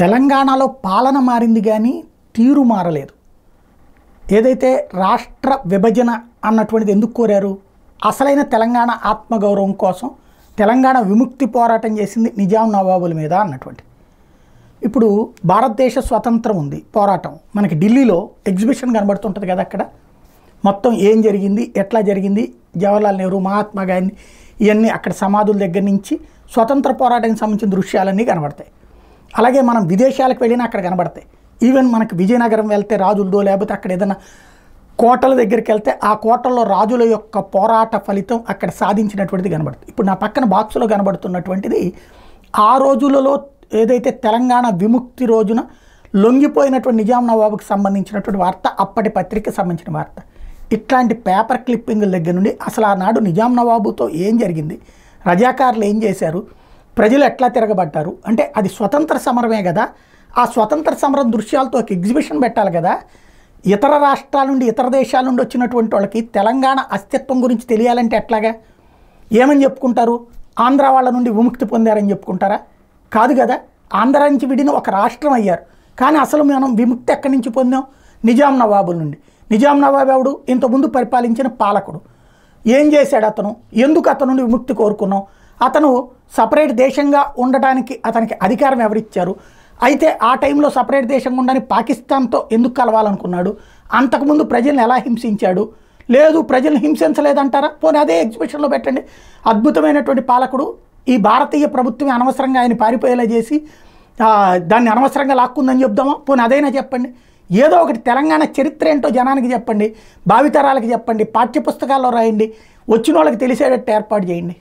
తెలంగాణలో పాలన మారింది కానీ తీరు మారలేదు. ఏదైతే రాష్ట్ర విభజన అన్నటువంటిది ఎందుకు కోరారు? అసలైన తెలంగాణ ఆత్మగౌరవం కోసం తెలంగాణ విముక్తి పోరాటం చేసింది నిజాం నవాబుల మీద అన్నటువంటి. ఇప్పుడు భారతదేశ స్వతంత్రం ఉంది, పోరాటం మనకి ఢిల్లీలో ఎగ్జిబిషన్ కనబడుతుంటుంది కదా, అక్కడ మొత్తం ఏం జరిగింది, ఎట్లా జరిగింది, జవహర్లాల్ నెహ్రూ, మహాత్మా గాంధీ, ఇవన్నీ అక్కడ సమాధుల దగ్గర నుంచి స్వతంత్ర పోరాటానికి సంబంధించిన దృశ్యాలన్నీ కనబడతాయి. అలాగే మనం విదేశాలకు వెళ్ళినా అక్కడ కనబడతాయి. ఈవెన్ మనకు విజయనగరం వెళ్తే రాజులదో, లేకపోతే అక్కడ ఏదైనా కోటల దగ్గరికి వెళ్తే ఆ కోటల్లో రాజుల యొక్క పోరాట ఫలితం అక్కడ సాధించినటువంటిది కనబడుతుంది. ఇప్పుడు నా పక్కన బాక్సులో కనబడుతున్నటువంటిది ఆ రోజులలో ఏదైతే తెలంగాణ విముక్తి రోజున లొంగిపోయినటువంటి నిజాం నవాబుకి సంబంధించినటువంటి వార్త, అప్పటి పత్రికకి సంబంధించిన వార్త. ఇట్లాంటి పేపర్ క్లిప్పింగుల దగ్గర నుండి అసలు ఆనాడు నిజాం నవాబుతో ఏం జరిగింది, రజాకారులు ఏం చేశారు, ప్రజలు ఎట్లా తిరగబడ్డారు, అంటే అది స్వతంత్ర సమరమే కదా. ఆ స్వతంత్ర సమరం దృశ్యాలతో ఒక ఎగ్జిబిషన్ పెట్టాలి కదా. ఇతర రాష్ట్రాల నుండి, ఇతర దేశాల నుండి వచ్చినటువంటి వాళ్ళకి తెలంగాణ అస్తిత్వం గురించి తెలియాలంటే ఎట్లాగా? ఏమని చెప్పుకుంటారు? ఆంధ్ర వాళ్ళ నుండి విముక్తి పొందారని చెప్పుకుంటారా? కాదు కదా. ఆంధ్ర నుంచి విడిన ఒక రాష్ట్రం అయ్యారు, కానీ అసలు మనం విముక్తి ఎక్కడి నుంచి పొందాం? నిజాం నవాబుల నుండి. నిజాం నవాబు ఎవడు? ఇంతకుముందు పరిపాలించిన పాలకుడు. ఏం చేశాడు అతను? ఎందుకు అతను నుండి విముక్తి కోరుకున్నాం? అతను సపరేట్ దేశంగా ఉండటానికి అతనికి అధికారం ఎవరిచ్చారు? అయితే ఆ టైంలో సపరేట్ దేశంగా ఉండని పాకిస్తాన్తో ఎందుకు కలవాలనుకున్నాడు? అంతకుముందు ప్రజల్ని ఎలా హింసించాడు? లేదు, ప్రజల్ని హింసించలేదంటారా? పోనీ అదే ఎగ్జిబిషన్లో పెట్టండి. అద్భుతమైనటువంటి పాలకుడు, ఈ భారతీయ ప్రభుత్వం అనవసరంగా ఆయన పారిపోయేలా చేసి దాన్ని అనవసరంగా లాక్కుందని చెప్దామా? పోనీ అదైనా చెప్పండి. ఏదో ఒకటి తెలంగాణ చరిత్ర ఏంటో జనానికి చెప్పండి, భావితరాలకు చెప్పండి, పాఠ్యపుస్తకాల్లో రాయండి, వచ్చిన వాళ్ళకి తెలిసేటట్టు ఏర్పాటు చేయండి.